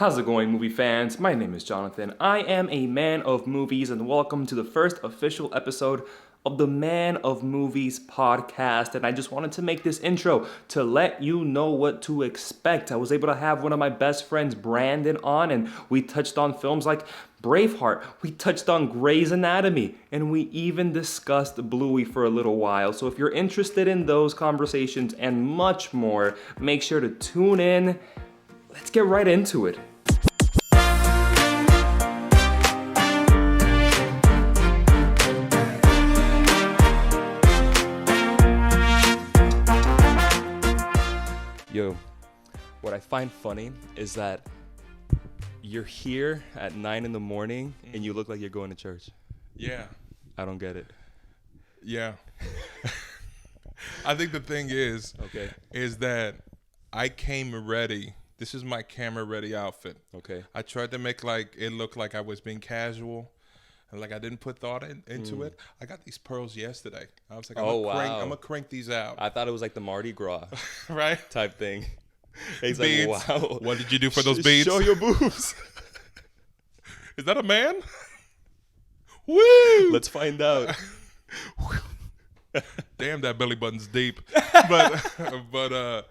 How's it going, movie fans? My name is Jonathan. I am a man of movies, and welcome to the first official episode of the Man of Movies podcast. And I just wanted to make this intro to let you know what to expect. I was able to have one of my best friends, Brandon, on, and we touched on films like Braveheart, we touched on Grey's Anatomy, and we even discussed Bluey for a little while. So if you're interested in those conversations and much more, make sure to tune in. Let's get right into it. Yo, what I find funny is that you're here at 9 in the morning and you look like you're going to church. Yeah. I don't get it. Yeah. I think the thing is that I came ready. This is my camera ready outfit. Okay. I tried to make it look like I was being casual and like I didn't put thought into it. I got these pearls yesterday. I was like, I'm gonna crank these out. I thought it was like the Mardi Gras right? type thing. He's beads. like, wow. What did you do for those beads? Show your boobs. Is that a man? Woo! Let's find out. Damn, that belly button's deep. But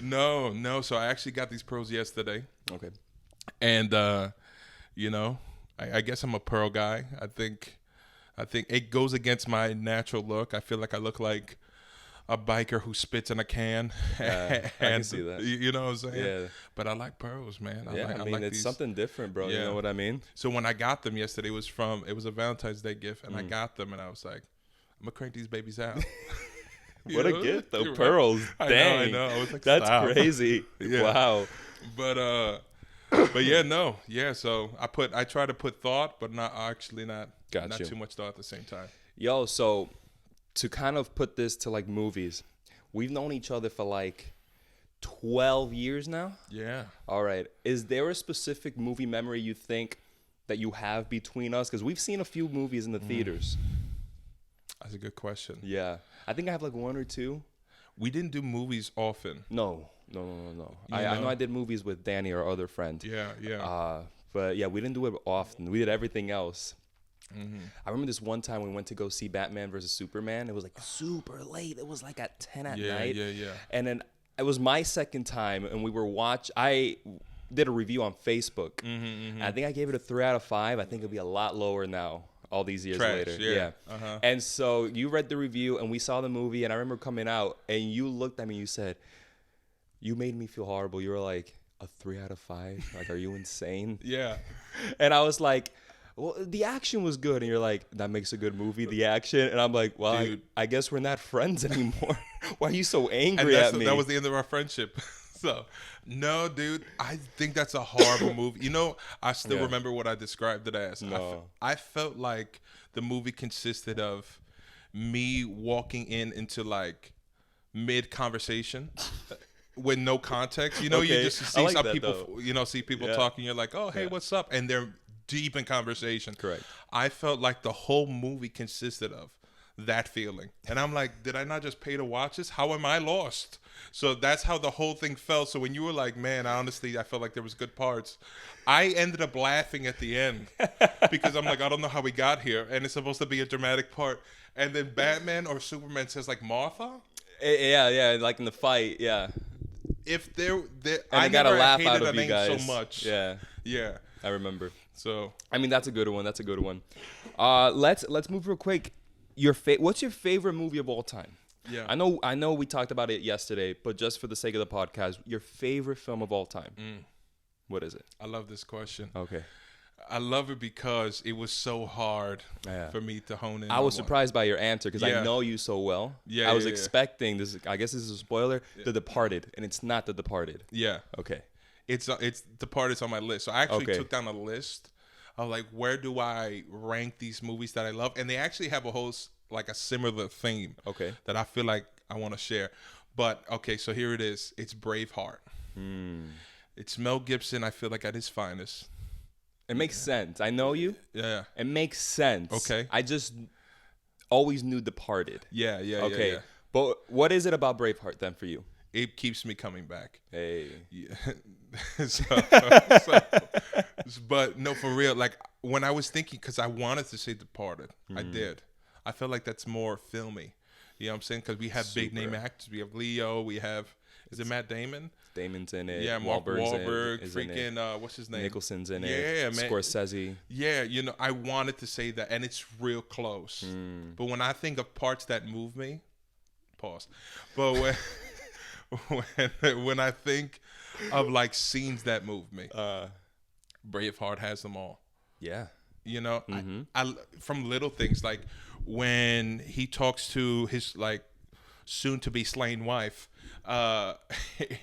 no. So I actually got these pearls yesterday. Okay. And I guess I'm a pearl guy. I think it goes against my natural look. I feel like I look like a biker who spits in a can. I can see that. You know what I'm saying? Yeah. But I like pearls, man. I mean, it's something different, bro. Yeah. You know what I mean? So when I got them yesterday, it was a Valentine's Day gift, and I got them, and I was like, I'm gonna crank these babies out. What a gift, though. Pearls. Dang. I know. I was like, that's stop. crazy. Yeah. Wow. But yeah. So I try to put thought, but not too much thought at the same time. Yo, so to kind of put this to like movies, we've known each other for like 12 years now. Yeah. All right. Is there a specific movie memory you think that you have between us? Because we've seen a few movies in the theaters. That's a good question. Yeah. I think I have like one or two. We didn't do movies often. No. I know I did movies with Danny, our other friend. Yeah. But yeah, we didn't do it often. We did everything else. Mm-hmm. I remember this one time we went to go see Batman versus Superman. It was like super late. It was like at 10 at night. Yeah. And then it was my second time, and I did a review on Facebook. Mm-hmm. I think I gave it a 3 out of 5. I think it'll be a lot lower now, all these years later. Yeah. Uh-huh. And so you read the review, and we saw the movie, and I remember coming out, and you looked at me, and you said, you made me feel horrible. You were like, a 3 out of 5? Like, are you insane? Yeah. And I was like, well, the action was good. And you're like, that makes a good movie, the action. And I'm like, well, I guess we're not friends anymore. Why are you so angry at me? That was the end of our friendship. So, no, dude, I think that's a horrible movie. You know, I still remember what I described it as. No. I felt like the movie consisted of me walking into like mid-conversation with no context. You know, you just see some people, see people talking. You're like, oh, hey, what's up? And they're deep in conversation. Correct. I felt like the whole movie consisted of that feeling. And I'm like, did I not just pay to watch this? How am I lost? So that's how the whole thing felt. So when you were like, man, honestly, I felt like there was good parts. I ended up laughing at the end because I'm like, I don't know how we got here. And it's supposed to be a dramatic part. And then Batman or Superman says like Martha? Yeah, like in the fight, yeah. If they're I got a laugh out of you guys so much. Yeah. I remember. So I mean, that's a good one. Let's move real quick. What's your favorite movie of all time? Yeah. I know we talked about it yesterday, but just for the sake of the podcast, your favorite film of all time. What is it? I love this question. Okay. I love it because it was so hard for me to hone in. I was surprised by your answer because I know you so well. I was expecting this. I guess this is a spoiler. The Departed, and it's not The Departed. Yeah. Okay. It's Departed's on my list. So I actually took down a list of like where do I rank these movies that I love, and they actually have a similar theme. Okay. That I feel like I want to share. But okay, so here it is. It's Braveheart. It's Mel Gibson. I feel like at his finest. It makes sense. I know you. Yeah. It makes sense. Okay. I just always knew Departed. Yeah. Okay. Yeah. But what is it about Braveheart then for you? It keeps me coming back. Hey. Yeah. But no, for real. Like when I was thinking, because I wanted to say Departed, I did. I feel like that's more filmy. You know what I'm saying? Because we have big name actors. We have Leo. We have is it Matt Damon? Damon's in it. Yeah, Mark Wahlberg. is in it. Freaking what's his name? Nicholson's in it. Yeah, man. Scorsese. Yeah, you know, I wanted to say that, and it's real close. But when I think of parts that move me, pause. But when I think of like scenes that move me, Braveheart has them all. Yeah. You know, I from little things like when he talks to his like soon to be slain wife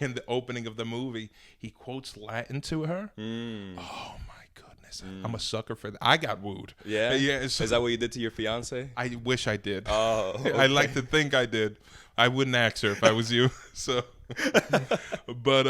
in the opening of the movie, he quotes Latin to her. Oh my goodness, I'm a sucker for that. I got wooed. Yeah. So, Is that what you did to your fiance? I wish I did. Oh, okay. I like to think I did. I wouldn't ask her if I was you. So, but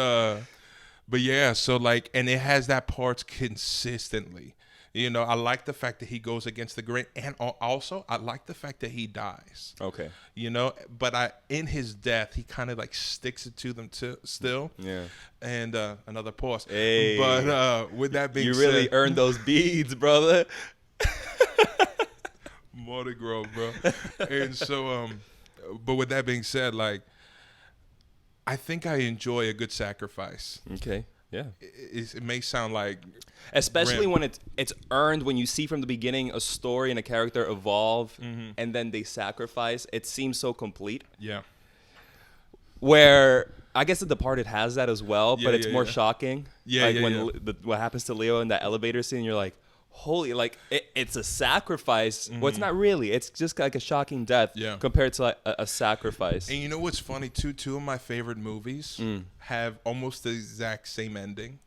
yeah. So like, and it has that parts consistently. You know, I like the fact that he goes against the grain, and also I like the fact that he dies. Okay. You know, but in his death, he kind of like sticks it to them still. Yeah. And another pause. Hey. But with that being said, you really earned those beads, brother. Mardi Gras, bro. And so, but with that being said, like, I think I enjoy a good sacrifice. Okay. Yeah. It may sound like, especially grim. when it's earned, when you see from the beginning a story and a character evolve, and then they sacrifice. It seems so complete. Yeah. Where I guess The Departed has that as well, Yeah, but it's yeah, more yeah. shocking. Yeah, like yeah, when yeah. What happens to Leo in that elevator scene, you're like, holy, like it's a sacrifice. Well, it's not really. It's just like a shocking death compared to like a sacrifice. And you know what's funny too? Two of my favorite movies have almost the exact same ending.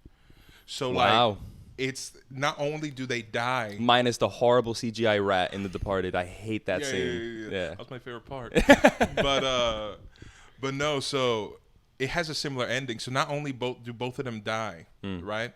So Wow. like, it's not only do they die. Minus the horrible CGI rat in The Departed. I hate that scene. Yeah. That was my favorite part. But no, so it has a similar ending. So not only do both of them die, right?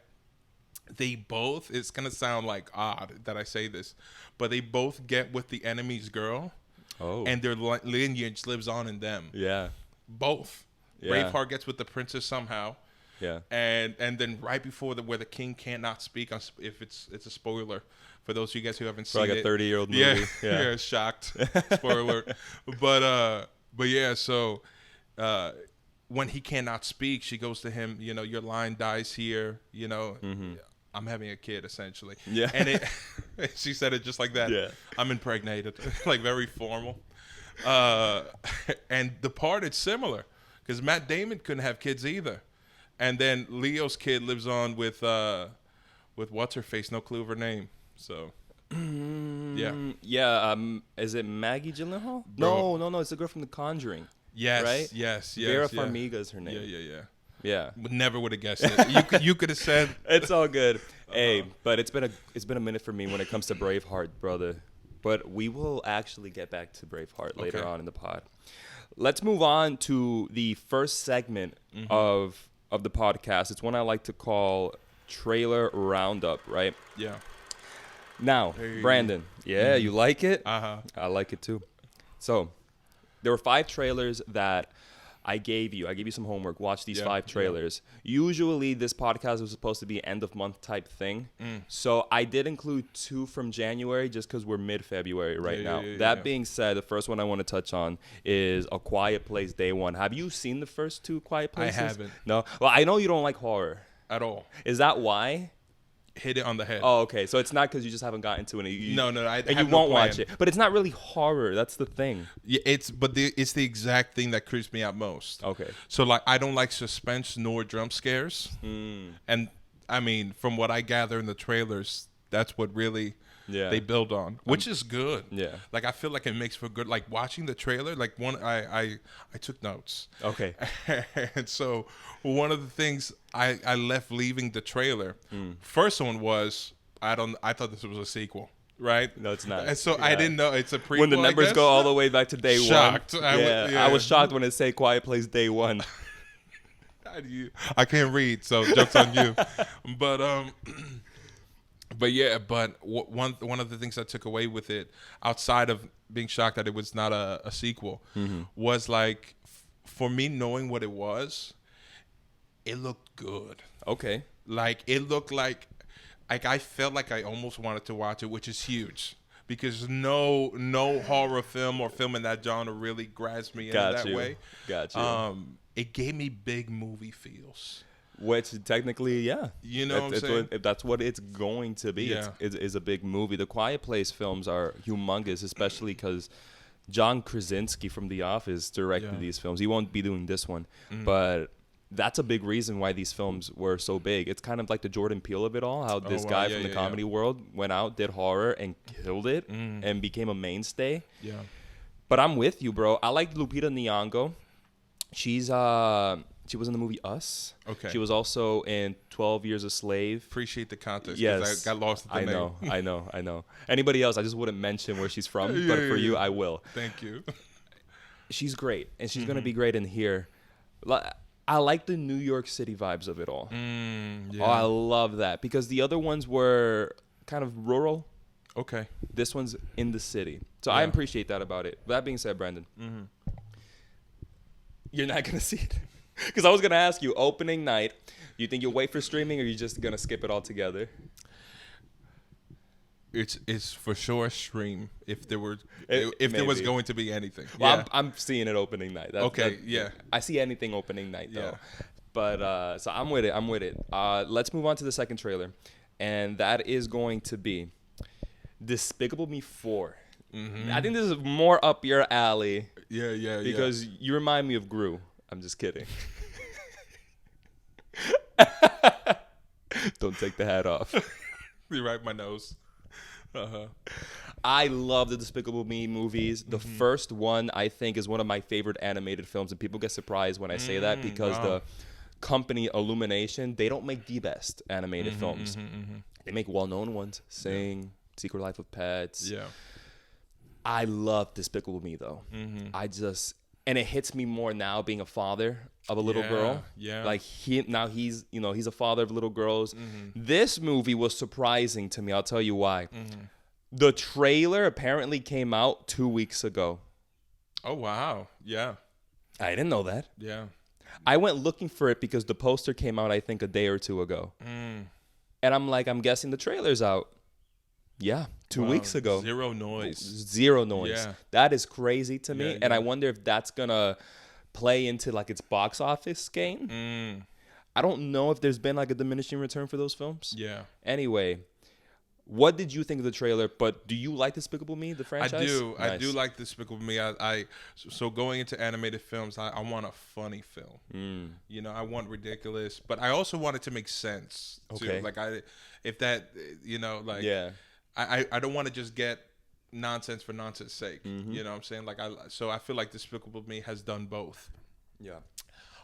They both, it's going to sound like odd that I say this, but they both get with the enemy's girl. Oh. And their lineage lives on in them. Yeah. Both. Yeah. Braveheart gets with the princess somehow. Yeah. And then right before where the king cannot speak, if it's a spoiler for those of you guys who haven't seen For like it. a 30-year-old movie. Yeah, shocked. Spoiler alert. But yeah, so when he cannot speak, she goes to him, you know, your line dies here, you know. I'm having a kid essentially. Yeah. And she said it just like that. Yeah. I'm impregnated. Like very formal. And the part it's similar because Matt Damon couldn't have kids either. And then Leo's kid lives on with what's her face, no clue of her name. So yeah. Yeah, is it Maggie Gyllenhaal? No, it's the girl from The Conjuring. Yes, right? Yes. Vera Farmiga is her name. Yeah. Yeah. Never would have guessed it. You could have said It's all good. Hey, but it's been a minute for me when it comes to Braveheart, brother. But we will actually get back to Braveheart later on in the pod. Let's move on to the first segment of the podcast. It's one I like to call Trailer Roundup, right? Yeah. Now, Brandon, you like it? Uh-huh. I like it too. So, there were 5 trailers that I gave you some homework. Watch these 5 trailers. Usually, this podcast was supposed to be an end of month type thing. So I did include 2 from January just because we're mid-February right now. That being said, the first one I want to touch on is A Quiet Place Day 1. Have you seen the first 2 Quiet Places? I haven't. No? Well, I know you don't like horror. At all. Is that why? Hit it on the head. Oh, okay. So it's not because you just haven't gotten to it. No. And have you no won't plan. watch it. But it's not really horror. That's the thing. Yeah, it's the exact thing that creeps me out most. Okay. So like I don't like suspense nor jump scares. And I mean, from what I gather in the trailers, that's what really they build on, which is good. Yeah. Like I feel like it makes for good. Like watching the trailer, like I took notes. Okay. And so one of the things I left leaving the trailer, first one was I thought this was a sequel. Right? No, it's not. And so I didn't know it's a prequel. When the numbers I guess. go all the way back to day Shocked. 1. I was shocked when it said Quiet Place Day 1. I can't read, so joke's on you. But one of the things I took away with it, outside of being shocked that it was not a sequel, was like for me knowing what it was, it looked good. Okay. Like it looked like like I felt like I almost wanted to watch it, which is huge. Because no horror film or film in that genre really grabs me in that way. Got you. It gave me big movie feels. Which technically, yeah, You know what I'm saying? That's what it's going to be. Yeah. It's a big movie. The Quiet Place films are humongous, especially because John Krasinski from The Office directed these films. He won't be doing this one, but that's a big reason why these films were so big. It's kind of like the Jordan Peele of it all, how this guy from the comedy world went out, did horror, and killed it, and became a mainstay. Yeah. But I'm with you, bro. I like Lupita Nyong'o. She was in the movie Us. Okay. She was also in 12 Years a Slave. Appreciate the context. Yes. I got lost at the name. I know. Anybody else, I just wouldn't mention where she's from, but for you, I will. Thank you. She's great, and she's going to be great in here. I like the New York City vibes of it all. Yeah. Oh, I love that because the other ones were kind of rural. Okay. This one's in the city. So I appreciate that about it. That being said, Brandon, you're not going to see it. Because I was going to ask you, opening night, you think you'll wait for streaming or are you just going to skip it altogether? It's for sure a stream if there was Maybe. going to be anything. Well, Yeah. I'm seeing it opening night. Yeah. I see anything opening night, though. Yeah. But, so I'm with it. Let's move on to the second trailer. And that is going to be Despicable Me 4. I think this is more up your alley. Yeah. Because you remind me of Gru. I'm just kidding. Don't take the hat off. You right, my nose. I love the Despicable Me movies. The first one, I think, is one of my favorite animated films. And people get surprised when I say that because the company Illumination, they don't make the best animated films. They make well-known ones. Sing, Secret Life of Pets. Yeah. I love Despicable Me, though. And it hits me more now being a father of a little girl. Yeah. Like he's a father of little girls. This movie was surprising to me. I'll tell you why. The trailer apparently came out 2 weeks ago. Oh wow. Yeah. I didn't know that. Yeah. I went looking for it because the poster came out, I think, a day or two ago. And I'm guessing the trailer's out. Yeah, 2 weeks ago. Zero noise. Yeah. That is crazy to me. And I wonder if that's going to play into like its box office gain. I don't know if there's been like a diminishing return for those films. Yeah. Anyway, what did you think of the trailer? But do you like Despicable Me, the franchise? I do. Nice. I do like Despicable Me. So going into animated films, I want a funny film. You know, I want ridiculous, but I also want it to make sense too. Okay. Like I don't want to just get nonsense for nonsense sake. You know what I'm saying? So I feel like Despicable Me has done both. Yeah.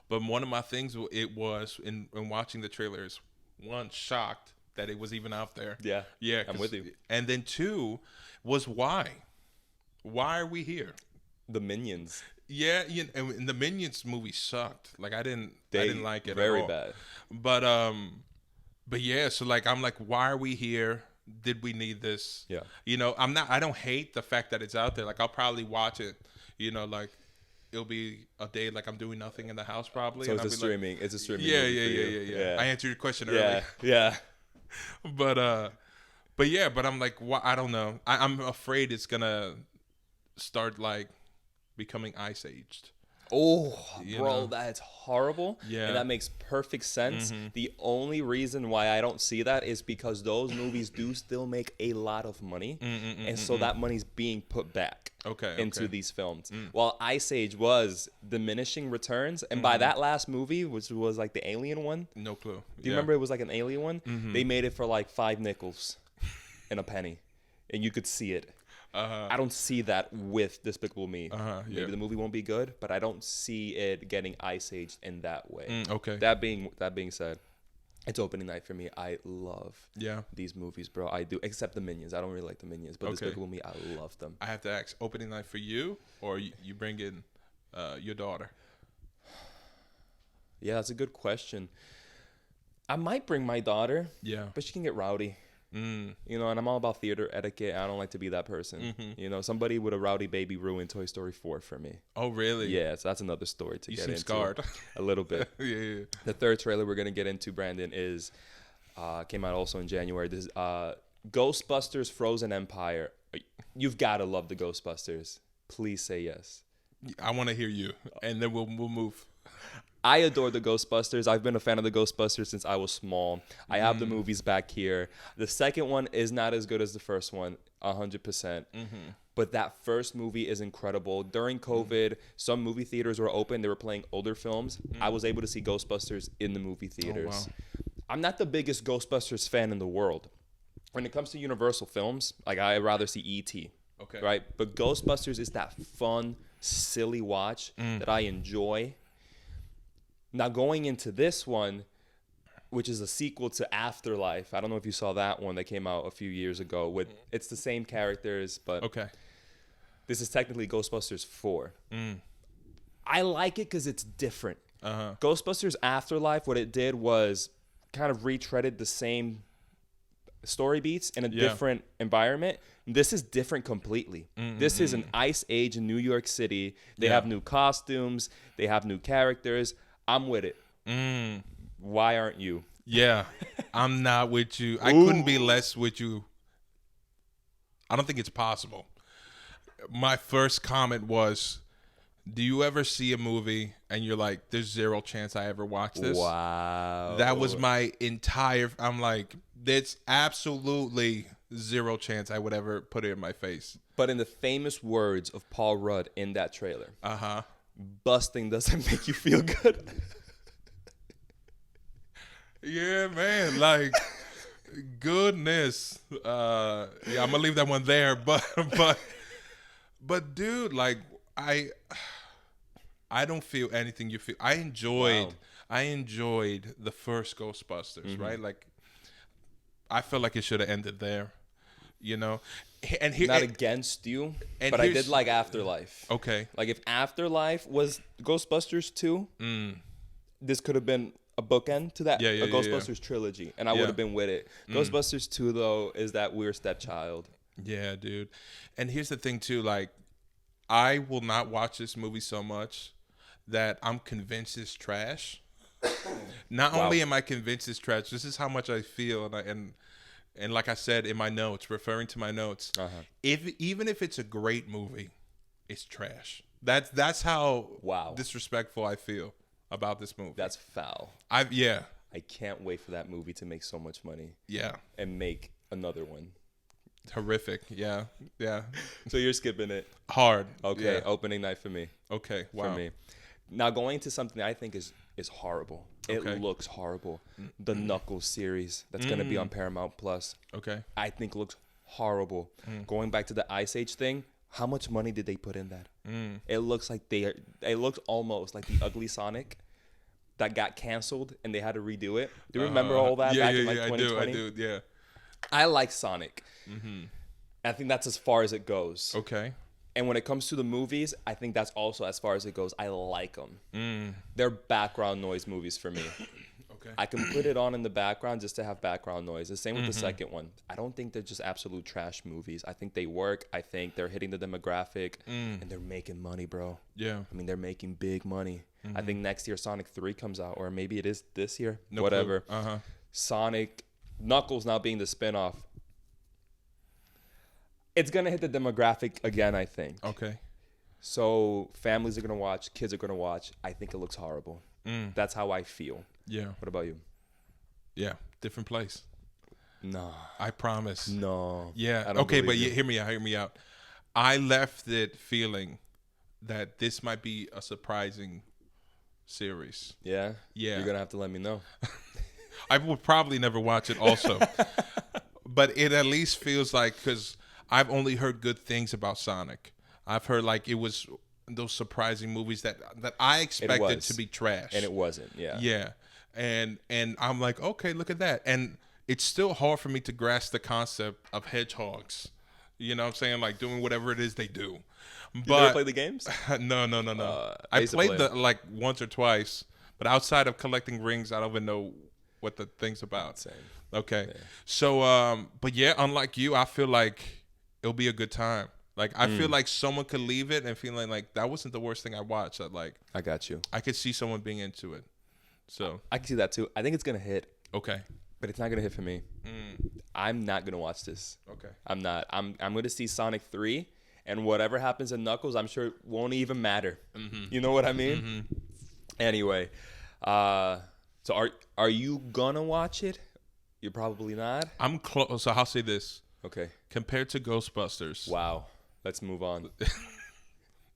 But one of my things it was in watching the trailers, one, shocked that it was even out there. Yeah. Yeah. I'm with you. And then two was why? Why are we here? The Minions. Yeah, and the Minions movie sucked. Like I didn't like it very at all. bad. But yeah, so like I'm like, why are we here? Did we need this? Yeah. You know, I don't hate the fact that it's out there. Like I'll probably watch it, you know, like it'll be a day like I'm doing nothing in the house probably. So and it's a streaming. It's a streaming. Yeah. I answered your question earlier. Yeah. But I'm like, I don't know. I'm afraid it's gonna start like becoming Ice Aged. Oh, You bro, know? that's horrible. Yeah. And that makes perfect sense. The only reason why I don't see that is because those movies do still make a lot of money. And so that money's being put back into these films. While Ice Age was diminishing returns. And by that last movie, which was like the Alien one. No clue. Do you remember it was like an Alien one? They made it for like 5 nickels and a penny. And you could see it. I don't see that with Despicable Me. Maybe the movie won't be good, but I don't see it getting Ice Aged in that way. That being said, it's opening night for me. I love these movies, bro. I do, except the Minions. I don't really like the Minions, but Despicable Me, I love them. I have to ask, opening night for you, or you bring in your daughter? Yeah, that's a good question. I might bring my daughter. Yeah. But she can get rowdy. You know, and I'm all about theater etiquette. I don't like to be that person. You know, somebody with a rowdy baby ruined Toy Story 4 for me. Oh, really? Yeah, so that's another story to get into. You seem scared. A little bit. Yeah. The third trailer we're going to get into, Brandon, is came out also in January. This Ghostbusters Frozen Empire. You've got to love the Ghostbusters. Please say yes. I want to hear you, and then we'll move. I adore the Ghostbusters. I've been a fan of the Ghostbusters since I was small. I have the movies back here. The second one is not as good as the first one, 100%. But that first movie is incredible. During COVID, some movie theaters were open. They were playing older films. I was able to see Ghostbusters in the movie theaters. Oh, wow. I'm not the biggest Ghostbusters fan in the world. When it comes to Universal films, like I'd rather see E.T. Okay. Right? But Ghostbusters is that fun, silly watch that I enjoy. Now, going into this one, which is a sequel to Afterlife. I don't know if you saw that one that came out a few years ago. It's the same characters, but Okay. this is technically Ghostbusters 4. I like it because it's different. Ghostbusters Afterlife, what it did was kind of retreaded the same story beats in a different environment. This is different completely. This is an ice age in New York City. They have new costumes. They have new characters. I'm with it. Why aren't you? Yeah, I'm not with you. I couldn't be less with you. I don't think it's possible. My first comment was, do you ever see a movie and you're like, there's zero chance I ever watch this? Wow. That was my entire, I'm like, there's absolutely zero chance I would ever put it in my face. But in the famous words of Paul Rudd in that trailer, busting doesn't make you feel good. Yeah, man. Like, goodness. Yeah, I'm gonna leave that one there. But, dude, like, I don't feel anything you feel. I enjoyed the first Ghostbusters, right? Like, I feel like it should have ended there, you know. And here, not against you, and but I did like Afterlife. Okay. Like if Afterlife was Ghostbusters 2, this could have been a bookend to that, a Ghostbusters trilogy, and I would have been with it. Ghostbusters 2, though, is that weird stepchild. Yeah, dude. And here's the thing, too. Like, I will not watch this movie so much that I'm convinced it's trash. Not only am I convinced it's trash, this is how much I feel, and like I said in my notes, referring to my notes, even if it's a great movie, it's trash. That's how disrespectful I feel about this movie. That's foul. I can't wait for that movie to make so much money. Yeah. And make another one. Horrific. Yeah. So you're skipping it. Hard. Okay. Yeah. Opening night for me. Okay. Wow. For me. Now going to something I think is horrible. It looks horrible. The Knuckles series that's going to be on Paramount Plus. Okay. I think looks horrible. Going back to the Ice Age thing, how much money did they put in that? It looks like it looks almost like the Ugly Sonic that got canceled and they had to redo it. Do you remember all that back in like 2020? I do, yeah. I like Sonic. I think that's as far as it goes. Okay. And when it comes to the movies, I think that's also as far as it goes. I like them. They're background noise movies for me. Okay. I can put it on in the background just to have background noise. The same with the second one. I don't think they're just absolute trash movies. I think they work. I think they're hitting the demographic and they're making money, bro. Yeah. I mean, they're making big money. I think next year Sonic 3 comes out, or maybe it is this year. No whatever. Clue. Sonic, Knuckles now being the spinoff. It's going to hit the demographic again, I think. Okay. So families are going to watch, kids are going to watch. I think it looks horrible. That's how I feel. Yeah. What about you? Yeah. Different place. No. I promise. No. Yeah. I don't Okay, but believe hear me out. I left it feeling that this might be a surprising series. Yeah? Yeah. You're going to have to let me know. I would probably never watch it also. But it at least feels like, because I've only heard good things about Sonic. I've heard like it was those surprising movies that I expected to be trash. And it wasn't, yeah. Yeah. And I'm like, okay, look at that. And it's still hard for me to grasp the concept of hedgehogs. You know what I'm saying? Like doing whatever it is they do. You But never play the games? No. I I used to played play the them. like once or twice, but outside of collecting rings, I don't even know what the thing's about. Same. Okay. Yeah. So but yeah, unlike you, I feel like it'll be a good time. Like I feel like someone could leave it and feeling like that wasn't the worst thing I watched. I got you. I could see someone being into it. So I can see that too. I think it's going to hit. okay. but it's not gonna hit for me. I'm not gonna watch this. Okay. I'm not. I'm gonna see Sonic 3, and whatever happens in Knuckles, I'm sure it won't even matter. You know what I mean? Anyway, so are you gonna watch it? You're probably not. I'm close. So I'll say this. Okay. Compared to Ghostbusters, Wow. Let's move on.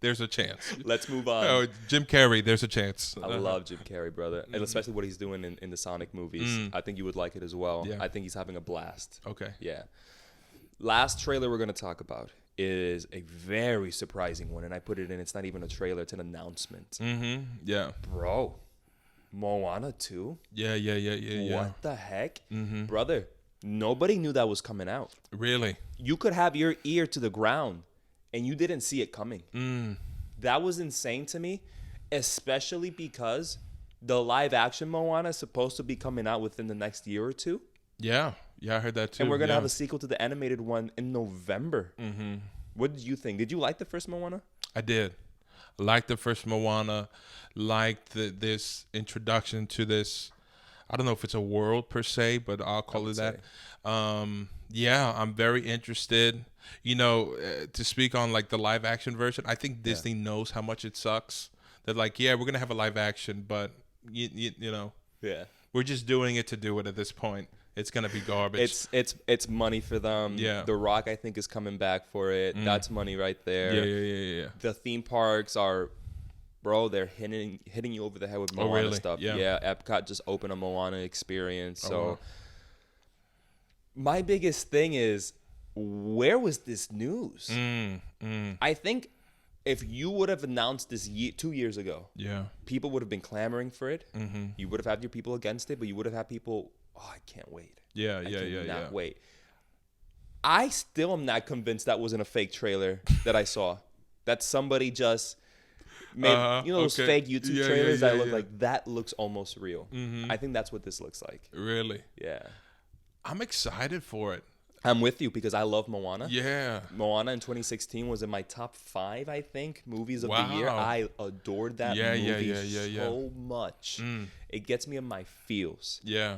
there's a chance. Let's move on. Oh, Jim Carrey, there's a chance. I love Jim Carrey, brother, and especially what he's doing in the Sonic movies. I think you would like it as well. Yeah. I think he's having a blast. Okay. Yeah. Last trailer we're going to talk about is a very surprising one, and I put it in. It's not even a trailer; it's an announcement. Yeah. Bro, Moana 2? Yeah. What the heck? Brother, nobody knew that was coming out. Really? You could have your ear to the ground, and you didn't see it coming. That was insane to me, especially because the live-action Moana is supposed to be coming out within the next year or two. Yeah, I heard that too. And we're going to have a sequel to the animated one in November. What did you think? Did you like the first Moana? I did. Liked the first Moana. Liked this introduction to this. I don't know if it's a world per se, but I'll call it that. Yeah, I'm very interested. You know, to speak on like the live action version, I think Disney knows how much it sucks. They're like, yeah, we're going to have a live action, but you know, we're just doing it to do it at this point. It's gonna be garbage. It's money for them. Yeah. The Rock, I think, is coming back for it. That's money right there. Yeah. The theme parks are, bro, they're hitting you over the head with Moana really? stuff. Yeah. Epcot just opened a Moana experience. So wow. my biggest thing is, where was this news? I think if you would have announced this 2 years ago, people would have been clamoring for it. You would have had your people against it, but you would have had people, I can't wait. I cannot wait. I still am not convinced that wasn't a fake trailer that I saw. That somebody just made, those fake YouTube trailers that look like, that looks almost real. I think that's what this looks like. Really? Yeah. I'm excited for it. I'm with you because I love Moana. Yeah. Moana in 2016 was in my top 5, I think, movies of the year. I adored that movie so much. It gets me in my feels. Yeah.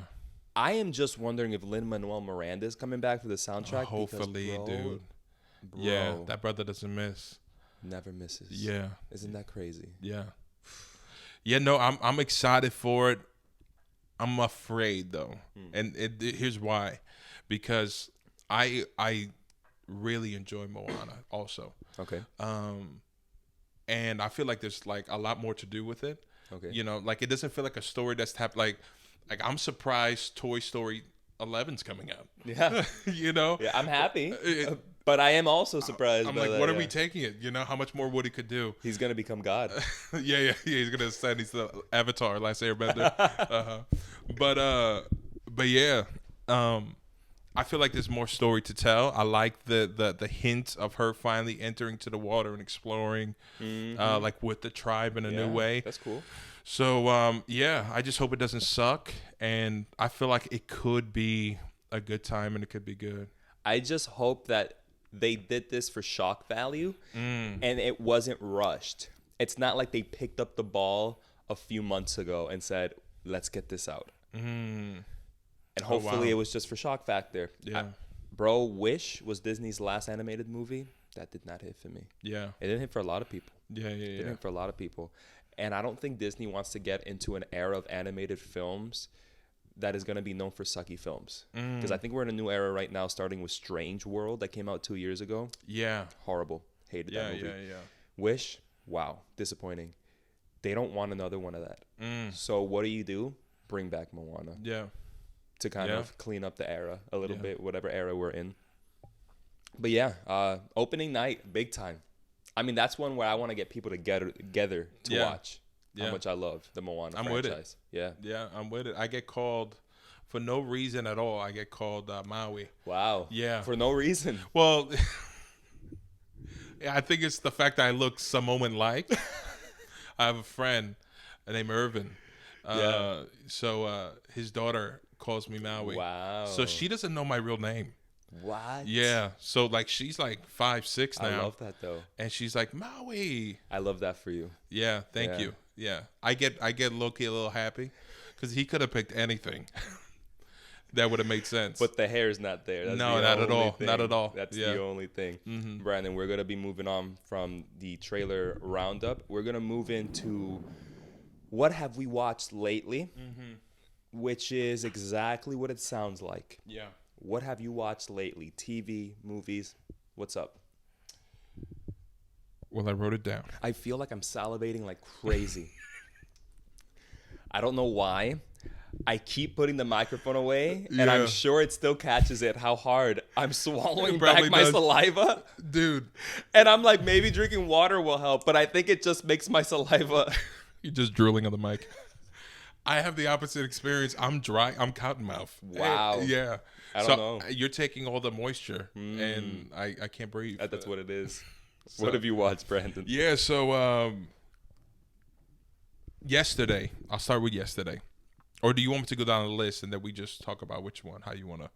I am just wondering if Lin-Manuel Miranda is coming back for the soundtrack. Hopefully, because, dude. Bro, yeah, that brother doesn't miss. Never misses. Yeah. Isn't that crazy? Yeah. Yeah, no, I'm excited for it. I'm afraid though. And here's why. Because I really enjoy Moana also. Okay. And I feel like there's like a lot more to do with it. Okay. You know, like it doesn't feel like a story that's like I'm surprised Toy Story 11's coming out. Yeah. You know? Yeah, I'm happy. But I am also surprised. I'm like, what are we taking it? You know, how much more Woody could do? He's gonna become God. yeah. He's gonna ascend. He's the Avatar, Last Airbender. But yeah. I feel like there's more story to tell. I like the hint of her finally entering to the water and exploring, like with the tribe in a new way. That's cool. So I just hope it doesn't suck, and I feel like it could be a good time and it could be good. I just hope that they did this for shock value, and it wasn't rushed. It's not like they picked up the ball a few months ago and said, "Let's get this out." And hopefully it was just for shock factor. Yeah. Bro, Wish was Disney's last animated movie. That did not hit for me. Yeah. It didn't hit for a lot of people. Yeah. It didn't hit for a lot of people. And I don't think Disney wants to get into an era of animated films that is going to be known for sucky films. Because I think we're in a new era right now, starting with Strange World that came out 2 years ago. Yeah. Horrible. Hated that movie. Yeah. Wish, wow, disappointing. They don't want another one of that. So what do? Bring back Moana. Yeah. To kind of clean up the era a little bit, whatever era we're in. But yeah, opening night, big time. I mean, that's one where I want to get people together to watch. How much I love the Moana franchise. With it. Yeah, I'm with it. I get called for no reason at all. I get called Maui. Wow. Yeah. For no reason. Well, I think it's the fact that I look some moment like. I have a friend named Irvin. So his daughter calls me Maui. Wow. So she doesn't know my real name. What? Yeah. So like she's like 5'6" now. I love that though. And she's like, Maui. I love that for you. Yeah. Thank you. Yeah. I get low-key a little happy because he could have picked anything. That would have made sense. But the hair's not there. That's No, the not at only all. thing. Not at all. That's Yeah. the only thing. Brandon, we're going to be moving on from the trailer Roundup. We're going to move into what have we watched lately, which is exactly what it sounds like. Yeah. What have you watched lately? TV, movies, what's up? Well, I wrote it down. I feel like I'm salivating like crazy. I don't know why. I keep putting the microphone away, and I'm Yeah. sure it still catches it, how hard I'm swallowing It probably back my does. saliva. Dude, And I'm like, maybe drinking water will help, but I think it just makes my saliva. you're just drooling on the mic. I have the opposite experience. I'm dry. I'm cottonmouth. Wow. Yeah. I don't know. You're taking all the moisture, and I can't breathe. That's what it is. So- What have you watched, Brandon? Yeah, so yesterday, I'll start with yesterday. Or do you want me to go down the list and then we just talk about which one, how you want to?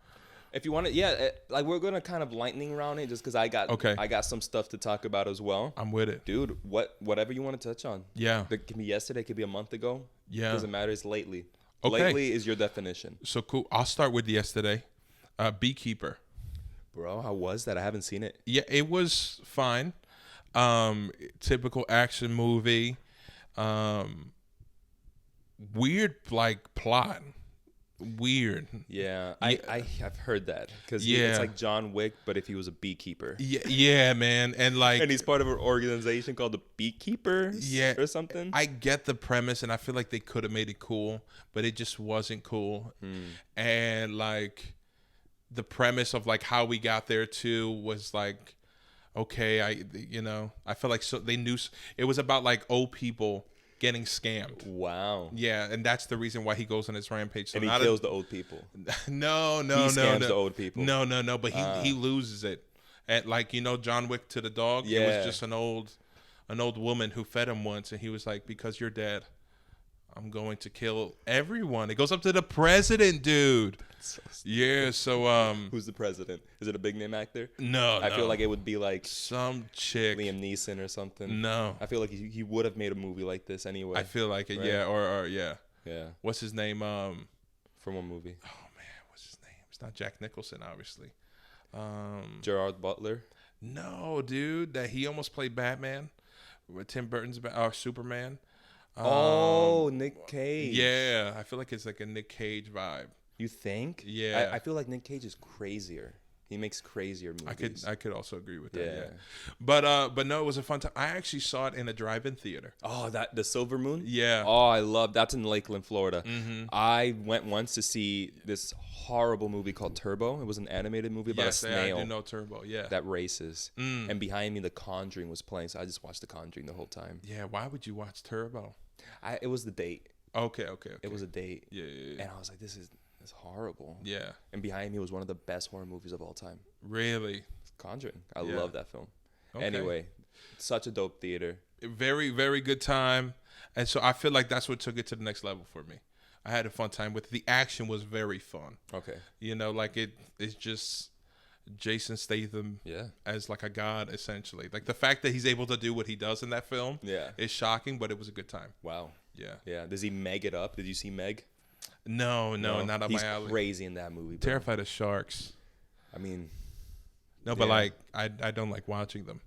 If you want to, yeah, like we're gonna kind of lightning round it, just because I got some stuff to talk about as well. I'm with it. Dude, whatever you want to touch on. Yeah. It can be yesterday, it could be a month ago. Yeah. Doesn't matter. It's lately. Okay. Lately is your definition. So cool. I'll start with yesterday. Beekeeper. Bro, how was that? I haven't seen it. Yeah, it was fine. Typical action movie. Weird, like, plot. Weird. Yeah, I've heard that because Yeah. it's like John Wick, but if he was a beekeeper. Yeah, man. And like, And he's part of an organization called the Beekeepers, Yeah. or something. I get the premise, and I feel like they could have made it cool, but it just wasn't cool. And like, the premise of like how we got there too was like, okay, I feel like so they knew it was about like old people getting scammed. Wow. Yeah, and that's the reason why he goes on his rampage. So And he not kills the old people. No. He scams the old people. No. But he loses it. And like, John Wick to the dog. It Yeah. was just an old woman who fed him once, and he was like, "Because you're dead, I'm going to kill everyone." It goes up to the president, dude. Yeah. So Who's the president? Is it a big name actor? no, I feel like it would be like some chick. Liam Neeson or something. No, I feel like he would have made a movie like this anyway. I feel like it. Right. Yeah, or yeah. Yeah. What's his name? From what movie? Oh man, what's his name? It's not Jack Nicholson, obviously. Gerard Butler. No, dude, that he almost played Batman with Tim Burton's Superman. Nick Cage. Yeah, I feel like it's like a Nick Cage vibe. You think? Yeah. I feel like Nick Cage is crazier. He makes crazier movies. I could also agree with that. Yeah. Yeah. But no, it was a fun time. I actually saw it in a drive-in theater. Oh, the Silver Moon? Yeah. Oh, I love that's in Lakeland, Florida. I went once to see this horrible movie called Turbo. It was an animated movie about a Yes, snail I do know Turbo. Yeah. that races. And behind me, The Conjuring was playing, so I just watched The Conjuring the whole time. Yeah. Why would you watch Turbo? It was the date. Okay. It was a date. Yeah. And I was like, this is horrible. Yeah. And behind me was one of the best horror movies of all time. Really. Conjuring. I Yeah. love that film. Okay. Anyway, such a dope theater. Very, very good time. And so I feel like that's what took it to the next level for me. I had a fun time with it. The action was very fun. Okay. Like it's just Jason Statham Yeah. as like a god, essentially. Like the fact that he's able to do what he does in that film Yeah. is shocking, but it was a good time. Wow. Yeah. Yeah. Does he meg it up? Did you see Meg? No, not up He's my alley. crazy in that movie. Bro. Terrified of sharks. I mean, No, but Yeah. like I don't like watching them.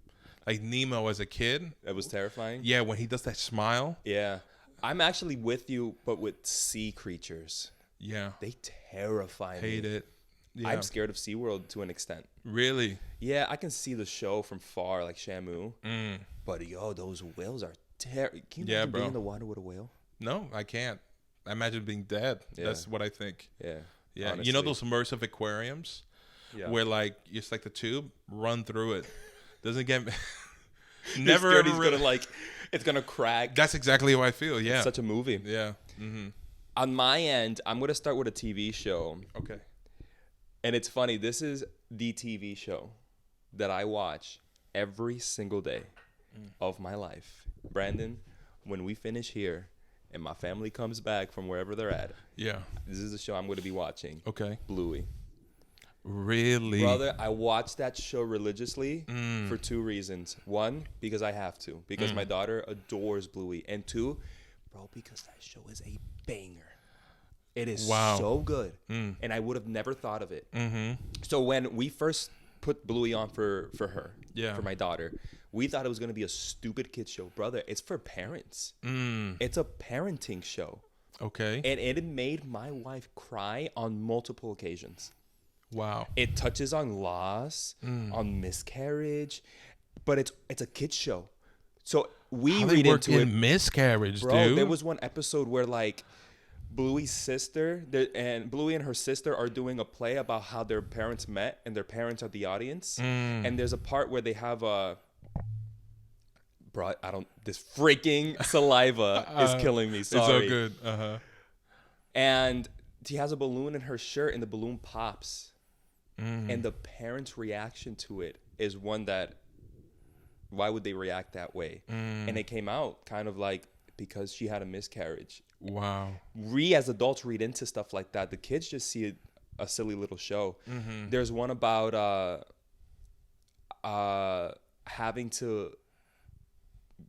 Like Nemo as a kid. it was terrifying. Yeah, when he does that smile. Yeah. I'm actually with you, but with sea creatures. Yeah. They terrify me. Hate it. Yeah. I'm scared of SeaWorld to an extent. Really? Yeah, I can see the show from far, like Shamu. But yo, those whales are terrible. Can you Yeah, imagine bro. being in the water with a whale? No, I can't. I imagine being dead. Yeah. That's what I think. Yeah. Yeah. honestly. You know those immersive aquariums Yeah. where like it's like the tube, run through it. Doesn't get You're never scared ever he's really. gonna it's gonna crack. That's exactly how I feel. Yeah. It's such a movie. Yeah. On my end, I'm gonna start with a TV show. Okay. And it's funny, this is the TV show that I watch every single day of my life. Brandon, when we finish here and my family comes back from wherever they're at, Yeah. this is the show I'm going to be watching. Okay. Bluey. Really? Brother, I watch that show religiously for two reasons. One, because I have to, because my daughter adores Bluey. And two, bro, because that show is a banger. It is Wow. so good, and I would have never thought of it. So when we first put Bluey on for her, Yeah. for my daughter, we thought it was gonna be a stupid kid show, brother. It's for parents. It's a parenting show, Okay. and it made my wife cry on multiple occasions. Wow. It touches on loss, on miscarriage, but it's a kids show. So we How they read work into in it, miscarriage, bro. dude. There was one episode where like Bluey's sister and Bluey and her sister are doing a play about how their parents met, and their parents are the audience. And there's a part where they have a this freaking saliva is killing me. Sorry. It's so good. Uh-huh. And she has a balloon in her shirt, and the balloon pops. And the parents' reaction to it is one that, why would they react that way? And it came out kind of like, because she had a miscarriage. Wow. We as adults read into stuff like that. The kids just see a silly little show. There's one about having to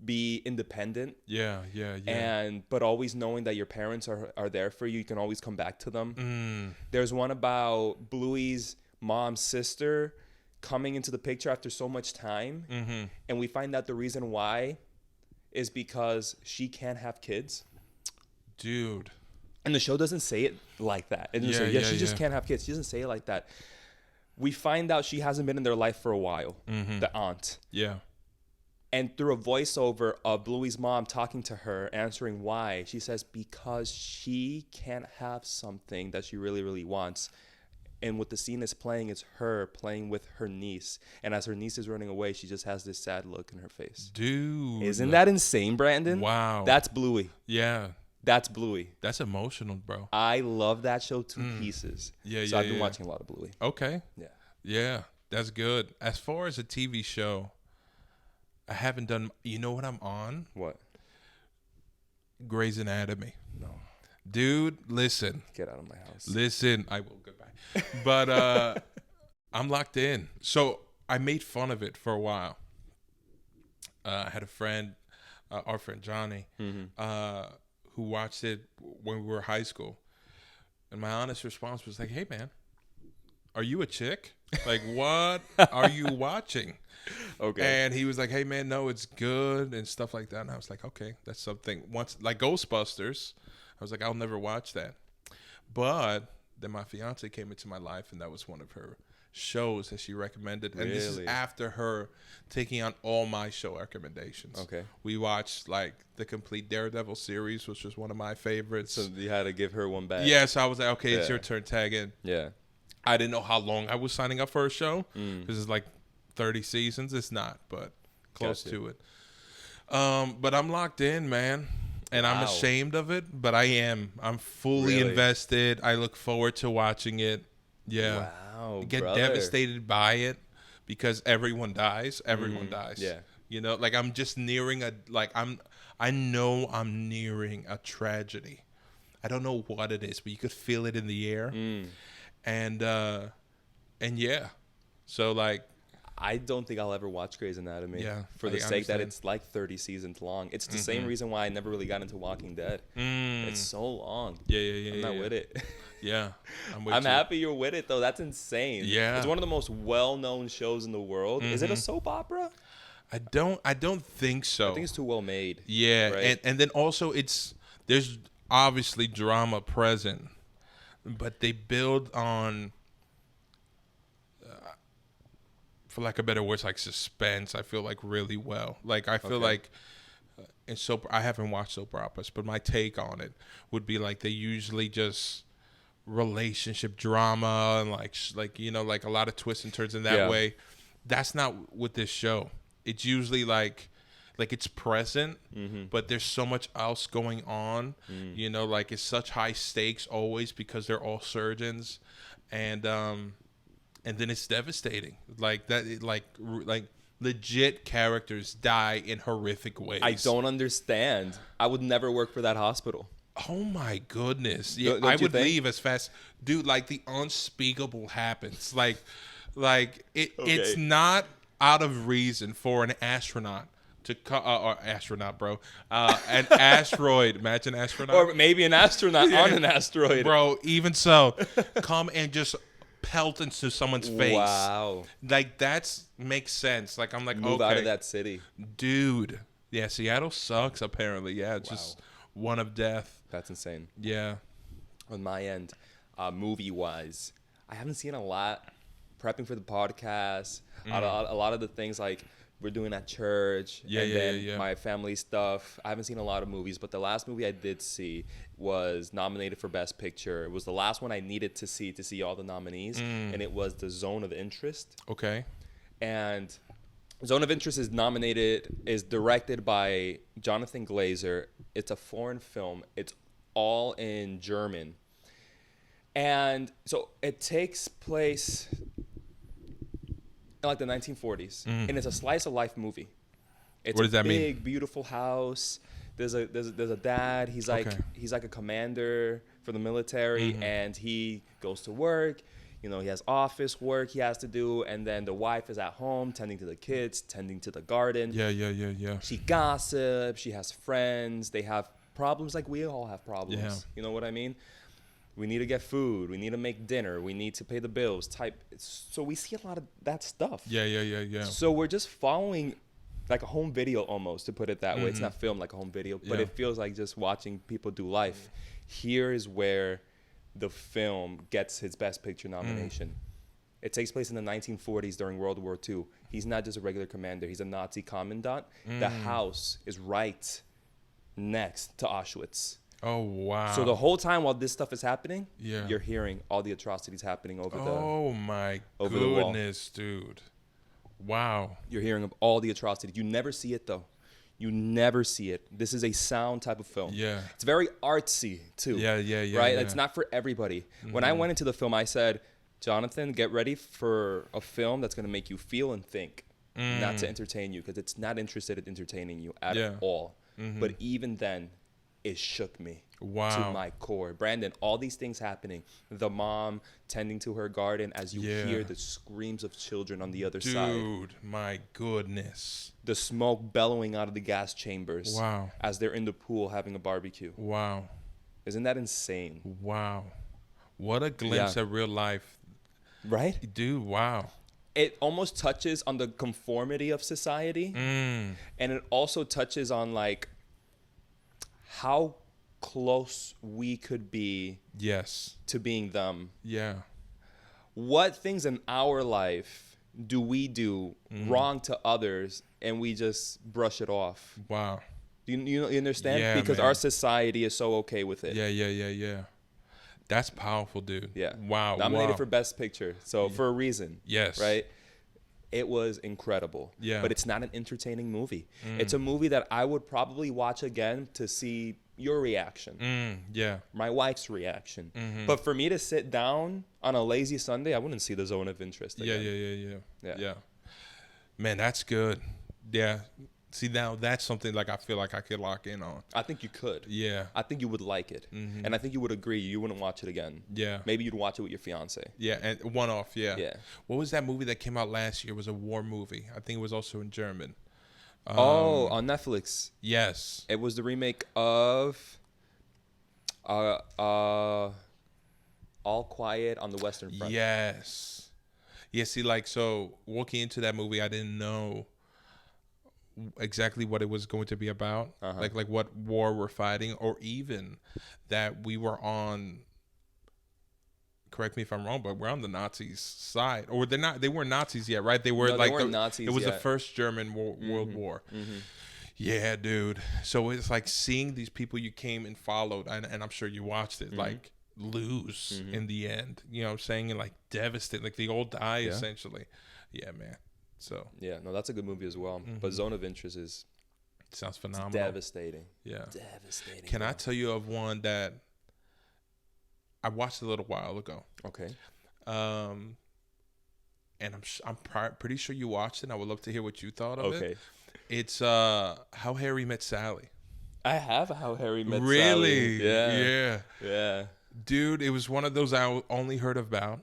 be independent. Yeah. And but always knowing that your parents are there for you. You can always come back to them. There's one about Bluey's mom's sister coming into the picture after so much time, and we find out the reason why is because she can't have kids. Dude. And the show doesn't say it like that. It doesn't say, she just can't have kids. She doesn't say it like that. We find out she hasn't been in their life for a while, the aunt. Yeah. And through a voiceover of Bluey's mom talking to her, answering why, she says, because she can't have something that she really, really wants. And what the scene is playing is her playing with her niece. And as her niece is running away, she just has this sad look in her face. Dude. Isn't that insane, Brandon? Wow. That's Bluey. Yeah. That's Bluey. That's emotional, bro. I love that show to pieces. So I've been watching a lot of Bluey. Okay. Yeah. Yeah. That's good. As far as a TV show, I haven't done. You know what I'm on? What? Grey's Anatomy. No. Dude, listen. Get out of my house. Listen. I will. Goodbye. But I'm locked in. So I made fun of it for a while. I had a friend, our friend Johnny, who watched it when we were in high school. And my honest response was like, hey, man, are you a chick? Like, what are you watching? Okay. And he was like, hey, man, no, it's good and stuff like that. And I was like, okay, that's something. Once, like Ghostbusters, I was like, I'll never watch that. But then my fiance came into my life, and that was one of her shows that she recommended. And this is after her taking on all my show recommendations. Okay. We watched like the complete Daredevil series, which was one of my favorites. So you had to give her one back. Yeah, so I was like, okay, it's your turn, tag in. Yeah. I didn't know how long I was signing up for a show because it's like 30 seasons. It's not, but close to it. But I'm locked in, man. And I'm ashamed of it, but I am. I'm fully invested. I look forward to watching it. Yeah. Wow. Get devastated by it because everyone dies. Everyone dies. Yeah. You know, like I'm just nearing I know I'm nearing a tragedy. I don't know what it is, but you could feel it in the air. And yeah. So like, I don't think I'll ever watch Grey's Anatomy. Yeah, For the sake that it's like 30 seasons long. It's the same reason why I never really got into Walking Dead. It's so long. Yeah. I'm not with it. Yeah. I'm happy you're with it, though. That's insane. Yeah. It's one of the most well-known shows in the world. Is it a soap opera? I don't think so. I think it's too well made. Yeah. Right? And then also there's obviously drama present, but they build on, for lack of better words, like suspense. I feel like really well. Like I feel like in soap. I haven't watched soap operas, but my take on it would be like they usually just relationship drama and like you know, like a lot of twists and turns in that way. That's not with this show. It's usually like it's present, but there's so much else going on. You know, like it's such high stakes always because they're all surgeons, and then it's devastating. Like that, like legit characters die in horrific ways. I don't understand. I would never work for that hospital. Oh my goodness! Yeah, Don't I you would think? leave as fast, dude. Like the unspeakable happens. Like it's not out of reason for an astronaut or astronaut, bro. An asteroid. Imagine astronaut. Or maybe an astronaut on an asteroid. Bro, even so, come and just pelt into someone's face. Wow. Like, that's makes sense. Like, I'm like, Move okay. out of that city. Dude. Yeah, Seattle sucks, apparently. Yeah, it's just one of death. That's insane. Yeah. On my end, movie-wise, I haven't seen a lot. Prepping for the podcast, a lot of the things like we're doing at church, my family stuff. I haven't seen a lot of movies, but the last movie I did see was nominated for Best Picture. It was the last one I needed to see all the nominees, and it was The Zone of Interest. Okay. And Zone of Interest is directed by Jonathan Glazer. It's a foreign film. It's all in German. And so it takes place in like the 1940s, and it's a slice of life movie. It's what does that mean? Big, beautiful house. There's a dad. He's like a commander for the military, and he goes to work. You know, he has office work he has to do, and then the wife is at home tending to the kids, tending to the garden. Yeah. She gossips. She has friends. They have problems like we all have problems. Yeah. You know what I mean? We need to get food. We need to make dinner. We need to pay the bills. So we see a lot of that stuff. Yeah. So we're just following like a home video almost, to put it that way. It's not filmed like a home video, but it feels like just watching people do life. Here is where the film gets its Best Picture nomination. It takes place in the 1940s during World War II. He's not just a regular commander. He's a Nazi commandant. The house is right next to Auschwitz. Oh, wow. So the whole time while this stuff is happening, Yeah. you're hearing all the atrocities happening over the Oh, my over the wall. goodness, dude. Wow. You're hearing of all the atrocities. You never see it, though. You never see it. This is a sound type of film. Yeah. It's very artsy, too. Yeah. Right? Yeah. It's not for everybody. When I went into the film, I said, Jonathan, get ready for a film that's going to make you feel and think, not to entertain you, because it's not interested in entertaining you at all. But even then, it shook me to my core. Brandon, all these things happening. The mom tending to her garden as you hear the screams of children on the other side. Dude, my goodness. The smoke bellowing out of the gas chambers. Wow. As they're in the pool having a barbecue. Wow. Isn't that insane? Wow. What a glimpse of real life. Right? Dude, wow. It almost touches on the conformity of society. And it also touches on like how close we could be to being them. Yeah. What things in our life do we do wrong to others and we just brush it off? Wow. You understand? Yeah, because man. our society is so okay with it. Yeah. That's powerful, dude. Yeah. Wow. Nominated for Best Picture. So for a reason. Yes. Right? It was incredible. Yeah. But it's not an entertaining movie. It's a movie that I would probably watch again to see your reaction. Yeah. My wife's reaction. But for me to sit down on a lazy Sunday, I wouldn't see The Zone of Interest again. Yeah. Man, that's good. Yeah. See, now that's something like I feel like I could lock in on. I think you could. Yeah. I think you would like it. And I think you would agree. You wouldn't watch it again. Yeah. Maybe you'd watch it with your fiance. Yeah, and one off, yeah. Yeah. What was that movie that came out last year? It was a war movie. I think it was also in German. On Netflix. Yes. It was the remake of All Quiet on the Western Front. Yes. Yeah, see, like, so walking into that movie, I didn't know exactly what it was going to be about, like what war we're fighting, or even that we were on, correct me if I'm wrong, but we're on the Nazis' side, or they weren't Nazis yet, right? They were No, like they weren't Nazis it was yet. the first German World War. Yeah, dude. So it's like seeing these people you came and followed, and I'm sure you watched it, like lose in the end, you know what I'm saying, and like devastate, like they all die essentially. Yeah, man. So Yeah, no, that's a good movie as well. But Zone of Interest is sounds phenomenal. devastating. Yeah. Devastating. Can I tell you of one that I watched a little while ago? Okay. And I'm pretty sure you watched it. And I would love to hear what you thought of it. Okay. It's How Harry Met Sally. I have How Harry Met Really? Sally. Yeah. Yeah. Dude, it was one of those I only heard about.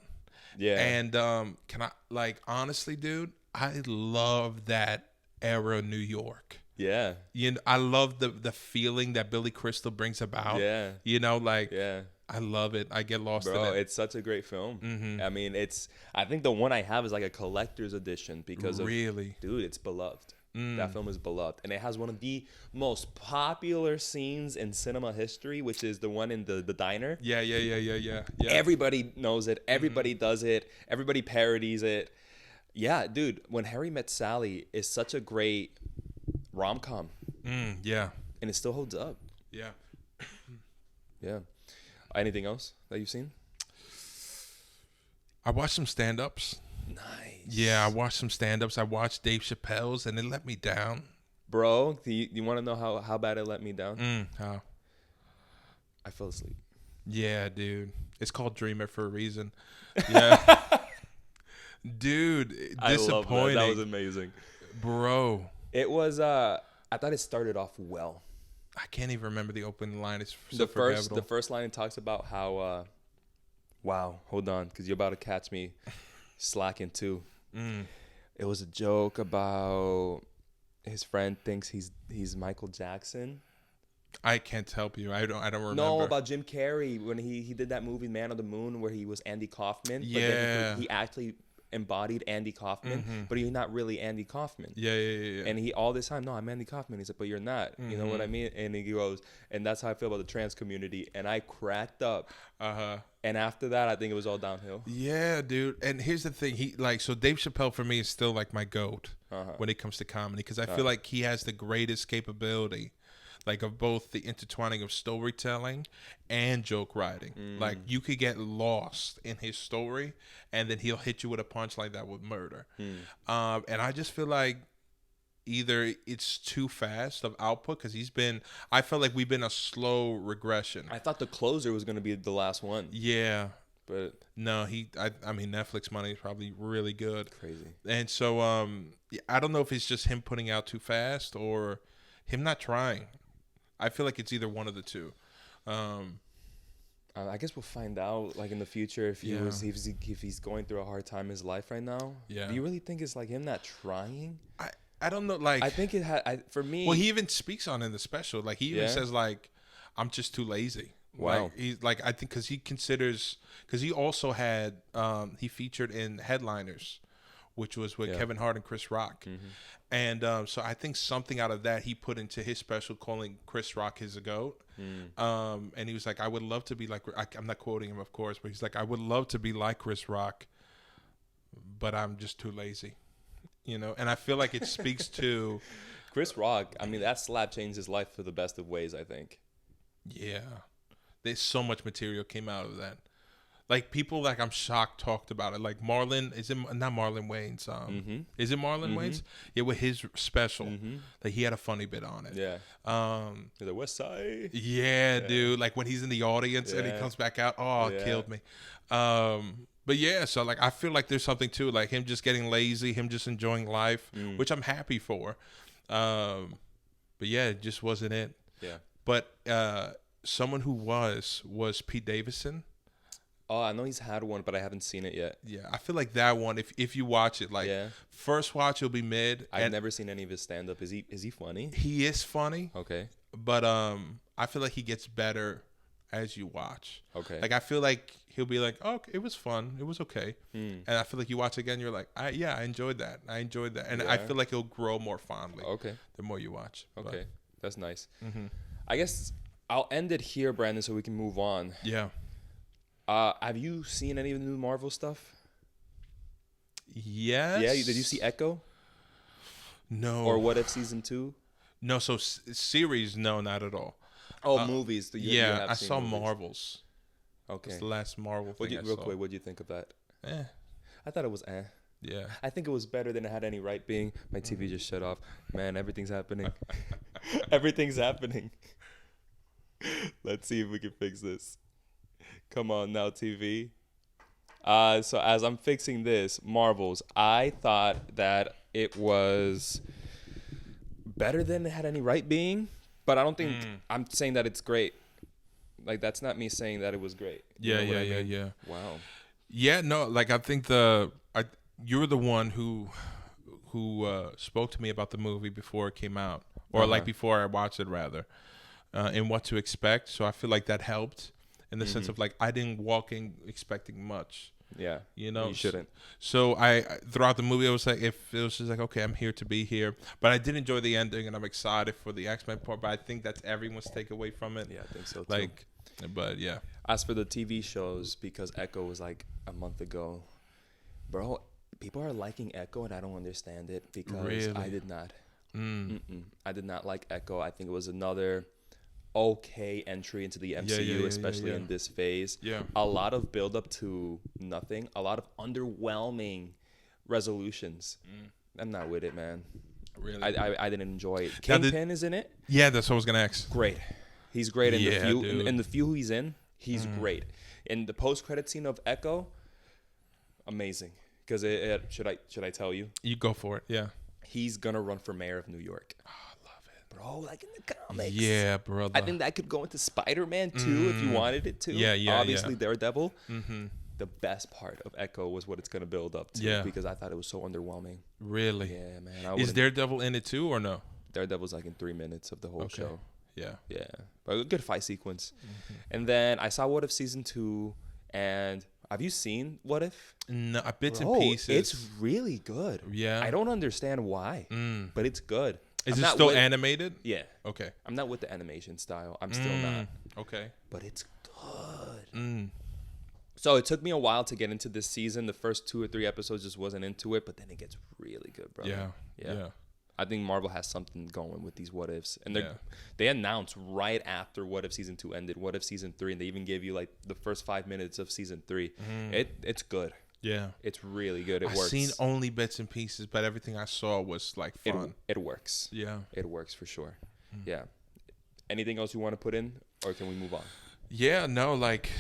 Yeah. And can I, like, honestly, dude, I love that era of New York. Yeah. I love the feeling that Billy Crystal brings about. Yeah. Like Yeah. I love it. I get lost in Bro, it. it's such a great film. I mean, I think the one I have is like a collector's edition because Really? dude, it's beloved. That film is beloved. And it has one of the most popular scenes in cinema history, which is the one in the diner. Yeah. Everybody knows it. Everybody does it. Everybody parodies it. Yeah, dude, When Harry Met Sally is such a great rom-com. Yeah. And it still holds up. Yeah. Yeah. Anything else that you've seen? I watched some stand-ups. Nice. Yeah, I watched some stand-ups. I watched Dave Chappelle's, and it let me down. Bro, you want to know how bad it let me down? How? I fell asleep. Yeah, dude. It's called Dreamer for a reason. Yeah. Dude, disappointing. That was amazing. Bro. It was, I thought it started off well. I can't even remember the opening line. It's so the first line it talks about how, wow, hold on, because you're about to catch me slacking too. It was a joke about his friend thinks he's Michael Jackson. I can't help you. I don't remember. No, about Jim Carrey when he did that movie Man on the Moon where he was Andy Kaufman. Yeah. But then he actually embodied Andy Kaufman, but he's not really Andy Kaufman. Yeah. And he all this time, no, I'm Andy Kaufman. He said, but you're not. You know what I mean? And he goes, and that's how I feel about the trans community. And I cracked up. And after that, I think it was all downhill. Yeah, dude. And here's the thing. So Dave Chappelle for me is still like my GOAT when it comes to comedy because I feel like he has the greatest capability. Like of both the intertwining of storytelling and joke writing. Like you could get lost in his story and then he'll hit you with a punchline that would murder. And I just feel like either it's too fast of output because I felt like we've been a slow regression. I thought the closer was going to be the last one. Yeah. But no, I mean, Netflix money is probably really good. Crazy. And so I don't know if it's just him putting out too fast or him not trying. I feel like it's either one of the two. I guess we'll find out, like in the future, if he's going through a hard time in his life right now. Yeah. Do you really think it's like him not trying? I don't know. Like I think it had for me. Well, he even speaks on it in the special. Like he even says like, "I'm just too lazy." Wow. Like, he's like I think because he also had he featured in Headliners, which was with Kevin Hart and Chris Rock. And so I think something out of that he put into his special calling Chris Rock his GOAT. And he was like, I would love to be like, I'm not quoting him, of course, but he's like, I would love to be like Chris Rock, but I'm just too lazy. And I feel like it speaks to Chris Rock. I mean, that slap changed his life for the best of ways, I think. Yeah. There's so much material came out of that. Like people, like I'm shocked talked about it. Like Marlon, is it not Marlon Wayans? Is it Marlon Wayans? Yeah, with his special, like he had a funny bit on it. Yeah. The West Side. Yeah, dude. Like when he's in the audience and he comes back out, it killed me. But yeah, so like I feel like there's something to like him just getting lazy, him just enjoying life, which I'm happy for. But yeah, it just wasn't it. Yeah. But someone who was Pete Davidson. Oh, I know he's had one, but I haven't seen it yet. Yeah, I feel like that one, if you watch it, like first watch, it'll be mid. I've never seen any of his stand-up. Is he funny? He is funny. Okay. But I feel like he gets better as you watch. Okay. Like I feel like he'll be like, oh, it was fun. It was okay. And I feel like you watch again, you're like, I enjoyed that. And I feel like he'll grow more fondly. Okay. The more you watch. Okay. That's nice. I guess I'll end it here, Brandon, so we can move on. Yeah. Have you seen any of the new Marvel stuff? Yes. Yeah. Did you see Echo? No. Or What If Season 2? No. So series, no, not at all. Oh, movies. I saw movies. Marvels. Okay. It's the last Marvel thing I saw. Real quick, what did you think of that? I thought it was Yeah. I think it was better than it had any right being. My TV just shut off. Man, everything's happening. Everything's happening. Let's see if we can fix this. Come on now, TV. So as I'm fixing this, Marvels, I thought that it was better than it had any right being, but I don't think I'm saying that it's great. Like, that's not me saying that it was great. Yeah. Wow. Yeah, no, like I think you were the one who spoke to me about the movie before it came out or like before I watched it rather, in what to expect. So I feel like that helped in the sense of like I didn't walk in expecting much. Yeah, You know, you shouldn't. So I throughout the movie, I was like, if it was just like, okay, I'm here to be here. But I did enjoy the ending, and I'm excited for the X-Men part. But I think that's everyone's takeaway from it. Yeah, I think so too. Like, but yeah, As for the TV shows, because Echo was like a month ago, bro, people are liking Echo, and I don't understand it because Really? I did not. I did not like Echo. I think it was another okay entry into the MCU, especially in this phase. Yeah. A lot of build up to nothing. A lot of underwhelming resolutions. I'm not with it, man. really. I didn't enjoy it. Now, Kingpin is in it. Yeah, that's what I was gonna ask. Great. He's great in Yeah, the few dude. in the few he's in. He's great. In the post credit scene of Echo, amazing. Because should I tell you? You go for it. Yeah. He's gonna run for mayor of New York. Oh, I love it. Bro, like in the comics. Yeah, brother. I think that could go into Spider-Man too if you wanted it to. Yeah, Obviously, yeah. Daredevil. The best part of Echo was what it's gonna build up to. Yeah. Because I thought it was so underwhelming. Really. Yeah, man. Is Daredevil in it too or no? Daredevil's like in 3 minutes of the whole show. Yeah. Yeah, but a good fight sequence. And then I saw What If season 2, and have you seen What If? No, bits Bro, and pieces. it's really good. Yeah. I don't understand why, but it's good. Is I'm it not still with- animated? Yeah, Okay. I'm not with the animation style. I'm still not, Okay. but it's good. So it took me a while to get into this season. The first 2 or 3 episodes just wasn't into it, but then it gets really good, bro. Yeah. I think Marvel has something going with these What Ifs, and Yeah. they announced right after What If season 2 ended, What If season 3, and they even gave you like the first 5 minutes of season 3. It's good. Yeah. It's really good. It I've works. seen only bits and pieces, but everything I saw was like fun. It works. Yeah. It works for sure. Yeah. Anything else you want to put in, or can we move on? Yeah, no, like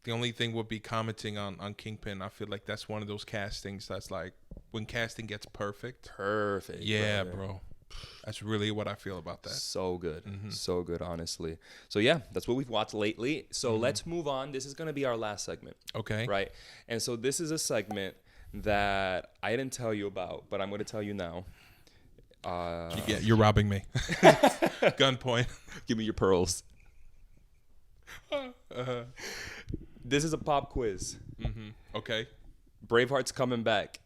the only thing would be commenting on Kingpin. I feel like that's one of those castings that's like when casting gets perfect. Perfect. Yeah, brother. bro. That's really what I feel about that. So good. So good, honestly. So yeah, that's what we've watched lately. So let's move on. This is going to be our last segment. Okay. Right. And so this is a segment that I didn't tell you about, but I'm going to tell you now. Yeah, you're robbing me. Gunpoint. Give me your pearls. This is a pop quiz. Okay. Braveheart's coming back.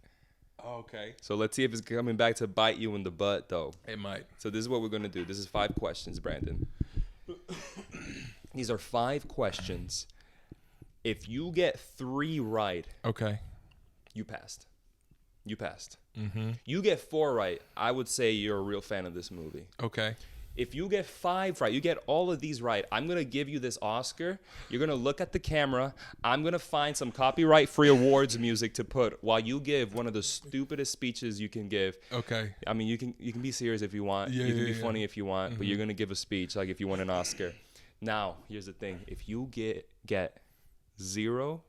Okay. So let's see if it's coming back to bite you in the butt, though. It might. So this is what we're going to do. This is 5 questions, Brandon. These are 5 questions. If you get 3 right, Okay. you passed. You get 4 right, I would say you're a real fan of this movie. Okay. If you get 5 right, you get all of these right, I'm going to give you this Oscar. You're going to look at the camera. I'm going to find some copyright-free awards music to put while you give one of the stupidest speeches you can give. Okay. I mean, you can be serious if you want. Yeah, you can yeah, be yeah. funny if you want, but you're going to give a speech like if you won an Oscar. Now, here's the thing. If you get 0,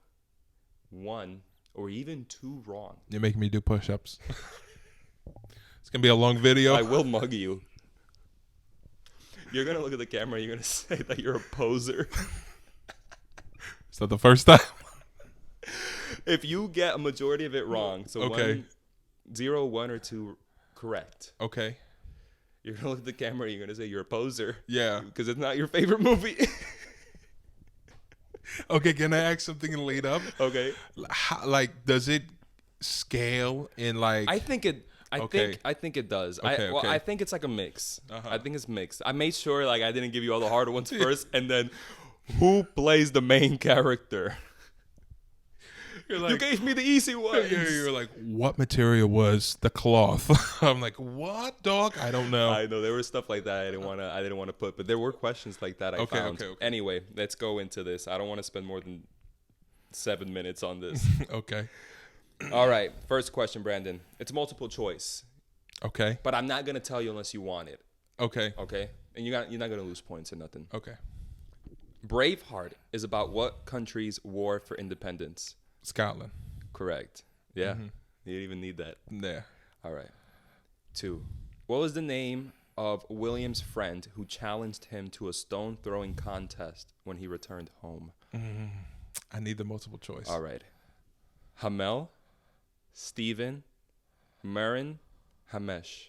1, or even 2 wrong, You're making me do push-ups. It's going to be a long video. I will mug you. You're going to look at the camera and you're going to say that you're a poser. Is that the first time? If you get a majority of it wrong, so Okay. 0, 1, or 2 correct, Okay. you're going to look at the camera and you're going to say you're a poser. Yeah. Because it's not your favorite movie. Okay, can I ask something to lead up? Okay. How, like, does it scale in like... I think it does. Okay, okay. I think it's like a mix. I think it's mixed. I made sure like I didn't give you all the harder ones first, and then who plays the main character? You're like, You gave me the easy ones. you're like, what material was the cloth? I'm like, what, dog? I don't know. I know there was stuff like that I didn't want to put, but there were questions like that I found. Okay. Anyway, let's go into this. I don't want to spend more than 7 minutes on this. Okay. All right, first question, Brandon. It's multiple choice, Okay. but I'm not gonna tell you unless you want it. Okay. Okay, and you're not gonna lose points or nothing. Okay. Braveheart is about what country's war for independence? Scotland. Correct. Yeah. You didn't even need that. Yeah. All right. 2. What was the name of William's friend who challenged him to a stone throwing contest when he returned home? I need the multiple choice. All right. Hamel, Stephen, Marin, Hamesh.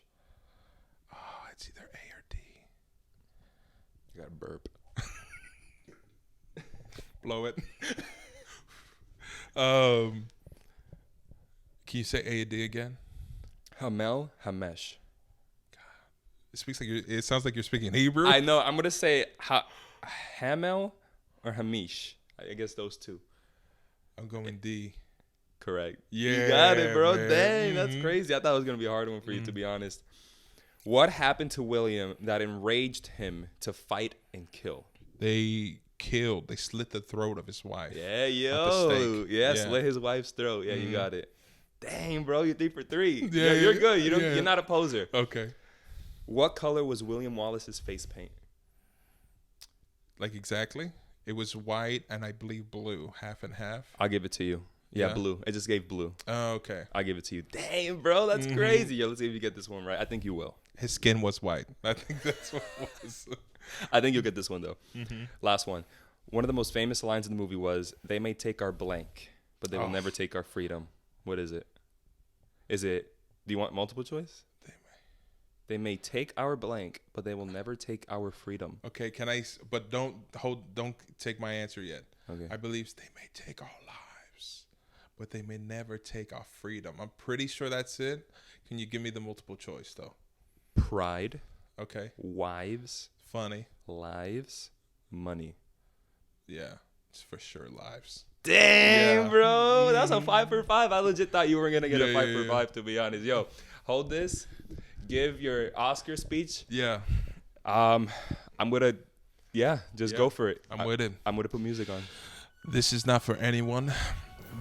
Oh, it It's either A or D. You got to burp. Blow it. Can you say A or D again? Hamel, Hamesh. It sounds like you're speaking Hebrew. I know. I'm gonna say Hamel or Hamish. I guess those two. I'm going D. Correct. Yeah, you got it, bro. man. Dang, that's crazy. I thought it was gonna be a hard one for you, to be honest. What happened to William that enraged him to fight and kill? They slit the throat of his wife. Yeah, With the yo. stake. Yeah, Yeah. slit his wife's throat. Yeah, you got it. Dang, bro, you're 3 for 3. Yeah, You're good. yeah. You're not a poser. Okay. What color was William Wallace's face paint? Like exactly? It was white and I believe blue, half and half. I'll give it to you. Yeah, Yeah. blue. I just gave blue. Oh, okay. I'll give it to you. Dang, bro, that's crazy. Yo, let's see if you get this one right. I think you will. His skin was white. I think that's what it was. I think you'll get this one, though. Last one. One of the most famous lines in the movie was, "They may take our blank, but they will never take our freedom." What is it? Do you want multiple choice? They may take our blank, but they will never take our freedom. Okay, but don't take my answer yet. Okay. I believe they may take our lives, but they may never take our freedom. I'm pretty sure that's it. Can you give me the multiple choice though? Pride, Okay. wives, Funny. lives, money. Yeah. It's for sure lives. Dang, Yeah. bro. That's a 5 for 5. I legit thought you were going to get a Yeah, 5 yeah, for yeah. 5, to be honest. Yo, hold this. Give your Oscar speech. Yeah. I'm going to, just Yeah. go for it. I'm with it. I'm going to put music on. This is not for anyone,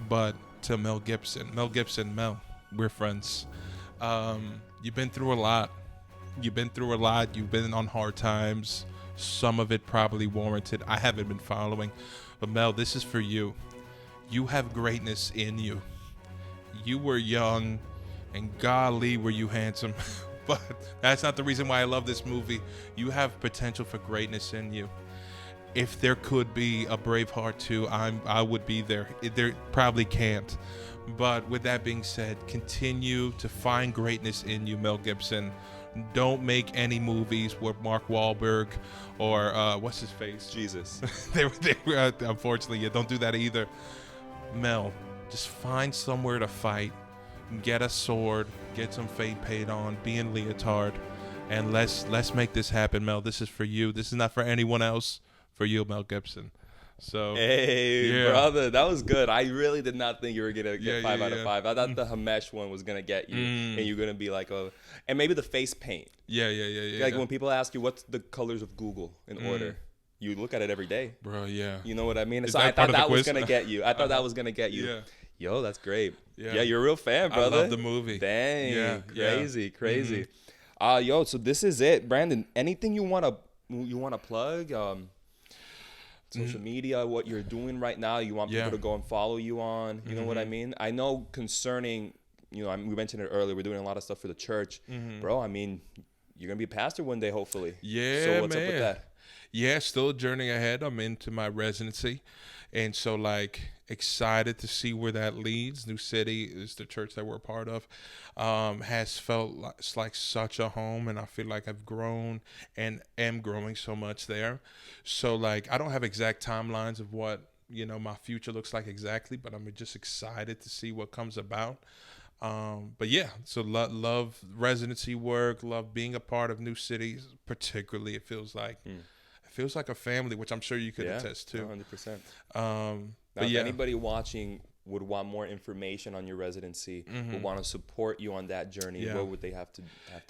but to Mel Gibson. Mel, we're friends. You've been through a lot. You've been on hard times. Some of it probably warranted. I haven't been following. But Mel, this is for you. You have greatness in you. You were young, and golly, were you handsome. But that's not the reason why I love this movie. You have potential for greatness in you. If there could be a Braveheart 2, I would be there. There probably can't. But with that being said, continue to find greatness in you, Mel Gibson. Don't make any movies with Mark Wahlberg or what's his face? Jesus. they were unfortunately, yeah, don't do that either. Mel, just find somewhere to fight. Get a sword, get some fade paint on, be in leotard, and let's make this happen, Mel. This is for you. This is not for anyone else. For you, Mel Gibson. So Hey, yeah. brother, that was good. I really did not think you were going to get Yeah, 5 yeah, out of yeah. 5. I thought the Hamesh one was going to get you, and you're going to be like, and maybe the face paint. Yeah. Like when people ask you, what's the colors of Google in order? You look at it every day. Bro, yeah. You know what I mean? Is So that I part thought of the that was quiz? going to get you. I thought that was going to get you. Yeah. Yo, that's great. Yeah. Yeah, you're a real fan, brother. I love the movie. Dang. Yeah, Crazy. Yo, so this is it. Brandon, anything you want to plug? Social media, what you're doing right now, you want people to go and follow you on, you know what I mean? I know concerning, we mentioned it earlier, we're doing a lot of stuff for the church. Bro, I mean, you're going to be a pastor one day, hopefully. Yeah, So what's man. up with that? Yeah, still a journey ahead. I'm into my residency. And so, excited to see where that leads. New City is the church that we're a part of. Has felt like such a home, and I feel like I've grown and am growing so much there. So, I don't have exact timelines of what, my future looks like exactly, but I'm just excited to see what comes about. But yeah, so love residency work, love being a part of New City, particularly. It feels like a family, which I'm sure you could attest to. 100%. But Now, if yeah, anybody watching would want more information on your residency, would want to support you on that journey, what would they have to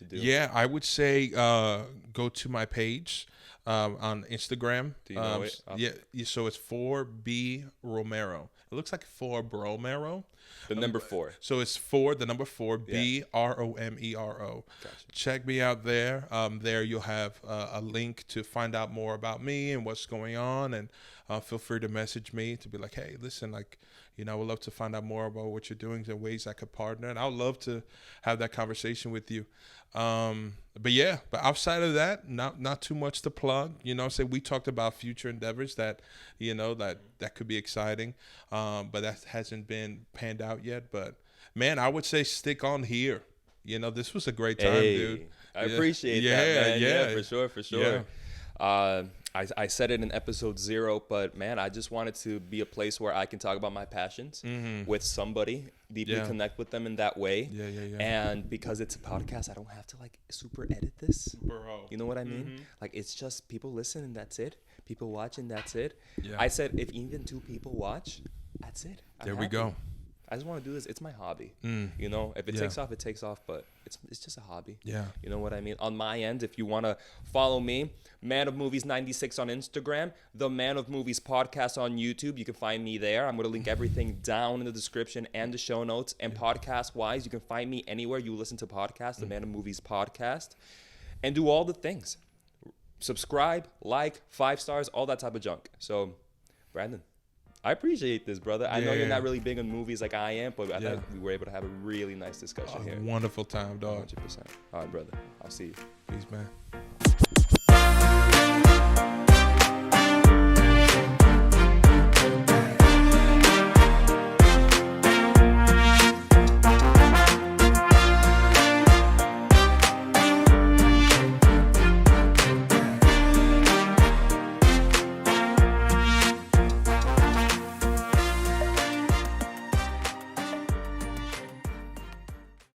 do? yeah, I would say go to my page on Instagram. Do you know it? Yeah, so it's 4B Romero. It looks like 4 Bromero. The number 4. So it's 4, the number 4, Bromero. Gotcha. Check me out there. There you'll have a link to find out more about me and what's going on. And feel free to message me to be like, hey, listen, I would love to find out more about what you're doing and ways I could partner. And I would love to have that conversation with you. But outside of that, not too much to plug. So we talked about future endeavors that could be exciting, but that hasn't been panned out yet. But man, I would say stick on here. This was a great time, dude. I appreciate that, man. Yeah, for sure, for sure. Yeah. I said it in episode 0, but man, I just wanted to be a place where I can talk about my passions with somebody, deeply connect with them in that way. Yeah. And because it's a podcast, I don't have to like super edit this. Bro. You know what I mean? Like, it's just people listen and that's it. People watch and that's it. Yeah. I said if even 2 people watch, that's it. There we go. I just want to do this. It's my hobby. You know, if it takes off, it takes off, but it's just a hobby. Yeah. You know what I mean? On my end, if you want to follow me, Man of Movies 96 on Instagram, the Man of Movies podcast on YouTube. You can find me there. I'm going to link everything down in the description and the show notes. And podcast wise, you can find me anywhere you listen to podcasts, the Man of Movies podcast, and do all the things. Subscribe, like, 5 stars, all that type of junk. So, Brandon, I appreciate this, brother. I know you're not really big on movies like I am, but I thought we were able to have a really nice discussion here. Wonderful time, dog. 100%. All right, brother. I'll see you. Peace, man.